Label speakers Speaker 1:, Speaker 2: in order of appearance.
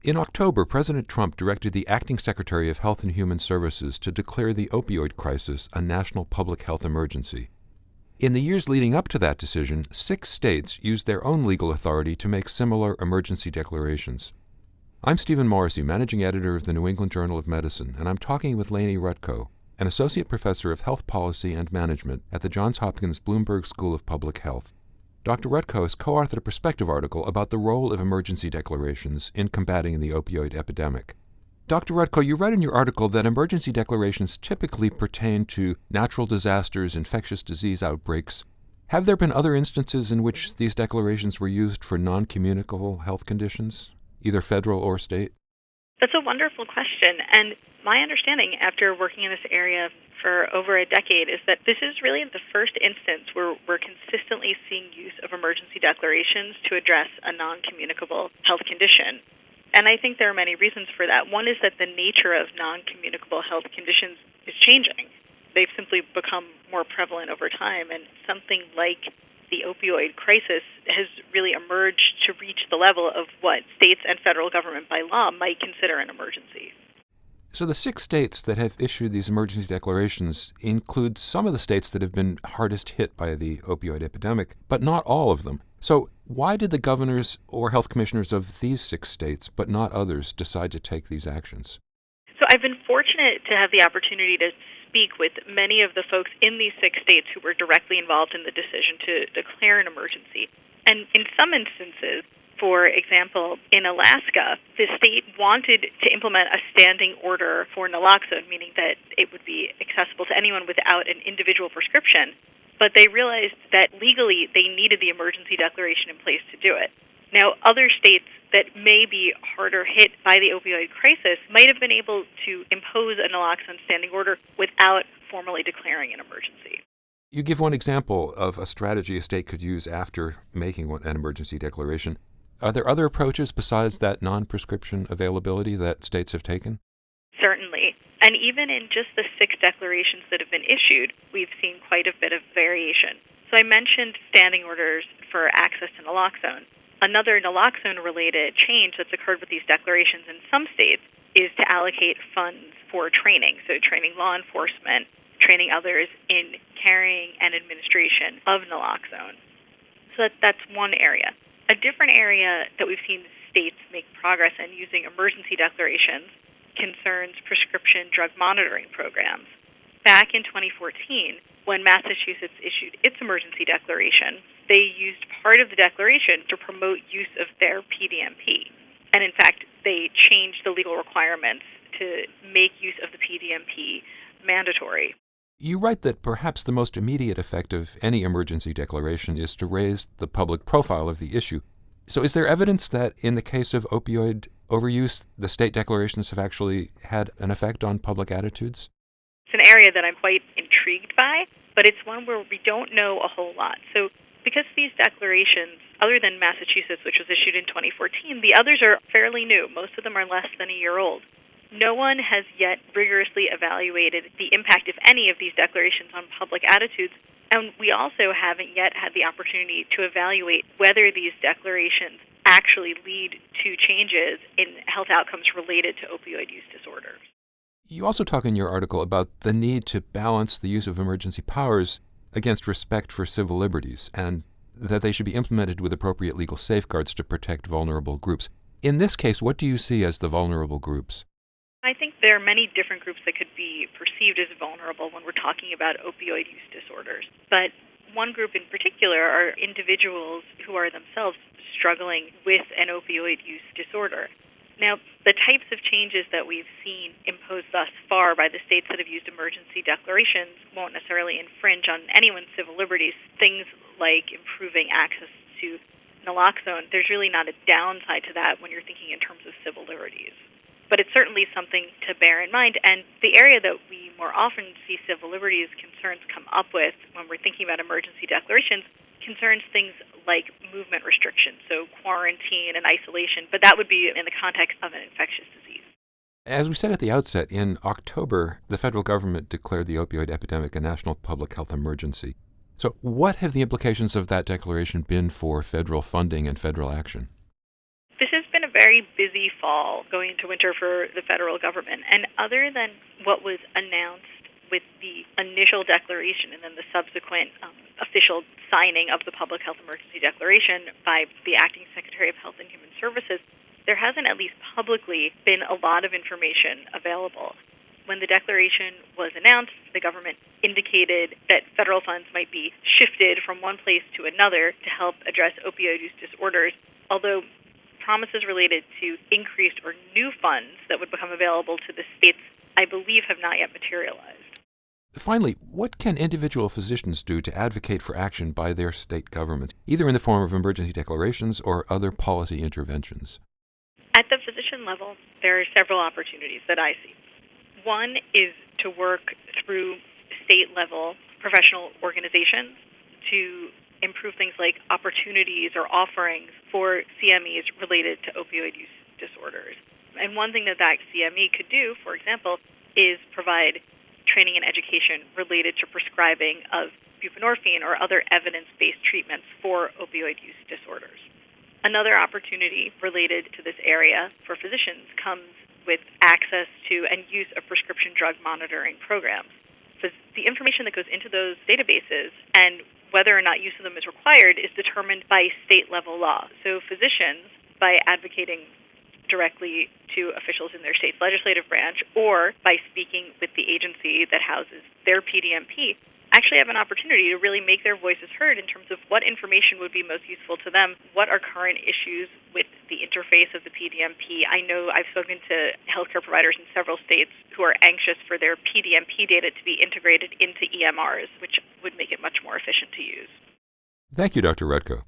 Speaker 1: In October, President Trump directed the acting Secretary of Health and Human Services to declare the opioid crisis a national public health emergency. In the years leading up to that decision, 6 states used their own legal authority to make similar emergency declarations. I'm Stephen Morrissey, managing editor of the New England Journal of Medicine, and I'm talking with Lainie Rutkow, an associate professor of health policy and management at the Johns Hopkins Bloomberg School of Public Health. Dr. Rutkow has co-authored a perspective article about the role of emergency declarations in combating the opioid epidemic. Dr. Rutkow, you write in your article that emergency declarations typically pertain to natural disasters, infectious disease outbreaks. Have there been other instances in which these declarations were used for non-communicable health conditions, either federal or state?
Speaker 2: That's a wonderful question, and my understanding after working in this area for over a decade is that this is really the first instance where we're consistently seeing use of emergency declarations to address a non-communicable health condition. And I think there are many reasons for that. One is that the nature of non-communicable health conditions is changing. They've simply become more prevalent over time, and something like the opioid crisis has really emerged to reach the level of what states and federal government by law might consider an emergency.
Speaker 1: So the 6 states that have issued these emergency declarations include some of the states that have been hardest hit by the opioid epidemic, but not all of them. So why did the governors or health commissioners of these 6 states, but not others, decide to take these actions?
Speaker 2: So I've been fortunate to have the opportunity to speak with many of the folks in these 6 states who were directly involved in the decision to declare an emergency. And in some instances, for example, in Alaska, the state wanted to implement a standing order for naloxone, meaning that it would be accessible to anyone without an individual prescription. But they realized that legally they needed the emergency declaration in place to do it. Now, other states that may be harder hit by the opioid crisis might have been able to impose a naloxone standing order without formally declaring an emergency.
Speaker 1: You give one example of a strategy a state could use after making an emergency declaration. Are there other approaches besides that non-prescription availability that states have taken?
Speaker 2: Certainly. And even in just the 6 declarations that have been issued, we've seen quite a bit of variation. So I mentioned standing orders for access to naloxone. Another naloxone-related change that's occurred with these declarations in some states is to allocate funds for training, so training law enforcement, training others in carrying and administration of naloxone. So that's one area. A different area that we've seen states make progress in using emergency declarations concerns prescription drug monitoring programs. Back in 2014, when Massachusetts issued its emergency declaration, they used part of the declaration to promote use of their PDMP. And in fact, they changed the legal requirements to make use of the PDMP mandatory.
Speaker 1: You write that perhaps the most immediate effect of any emergency declaration is to raise the public profile of the issue. So is there evidence that in the case of opioid overuse, the state declarations have actually had an effect on public attitudes?
Speaker 2: It's an area that I'm quite intrigued by, but it's one where we don't know a whole lot. So because these declarations, other than Massachusetts, which was issued in 2014, the others are fairly new. Most of them are less than a year old. No one has yet rigorously evaluated the impact, if any, of these declarations on public attitudes, and we also haven't yet had the opportunity to evaluate whether these declarations actually lead to changes in health outcomes related to opioid use disorders.
Speaker 1: You also talk in your article about the need to balance the use of emergency powers against respect for civil liberties, and that they should be implemented with appropriate legal safeguards to protect vulnerable groups. In this case, what do you see as the vulnerable groups?
Speaker 2: I think there are many different groups that could be perceived as vulnerable when we're talking about opioid use disorders. But one group in particular are individuals who are themselves struggling with an opioid use disorder. Now, the types of changes that we've seen imposed thus far by the states that have used emergency declarations won't necessarily infringe on anyone's civil liberties. Things like improving access to naloxone, there's really not a downside to that when you're thinking in terms of civil liberties. But it's certainly something to bear in mind. And the area that we more often see civil liberties concerns come up with when we're thinking about emergency declarations concerns things like movement restrictions, so quarantine and isolation, but that would be in the context of an infectious disease.
Speaker 1: As we said at the outset, in October, the federal government declared the opioid epidemic a national public health emergency. So what have the implications of that declaration been for federal funding and federal action?
Speaker 2: This has been a very busy fall going into winter for the federal government. And other than what was announced with the initial declaration and then the subsequent official signing of the Public Health Emergency Declaration by the Acting Secretary of Health and Human Services, there hasn't, at least publicly, been a lot of information available. When the declaration was announced, the government indicated that federal funds might be shifted from one place to another to help address opioid use disorders, although promises related to increased or new funds that would become available to the states, I believe, have not yet materialized.
Speaker 1: Finally, what can individual physicians do to advocate for action by their state governments, either in the form of emergency declarations or other policy interventions?
Speaker 2: At the physician level, there are several opportunities that I see. One is to work through state-level professional organizations to improve things like opportunities or offerings for CMEs related to opioid use disorders. And one thing that CME could do, for example, is provide training and education related to prescribing of buprenorphine or other evidence-based treatments for opioid use disorders. Another opportunity related to this area for physicians comes with access to and use of prescription drug monitoring programs. So the information that goes into those databases and whether or not use of them is required is determined by state-level law. So physicians, by advocating directly to officials in their state's legislative branch or by speaking with the agency that houses their PDMP, actually have an opportunity to really make their voices heard in terms of what information would be most useful to them, what are current issues with the interface of the PDMP. I know I've spoken to healthcare providers in several states who are anxious for their PDMP data to be integrated into EMRs, which would make it much more efficient to use.
Speaker 1: Thank you, Dr. Rutkow.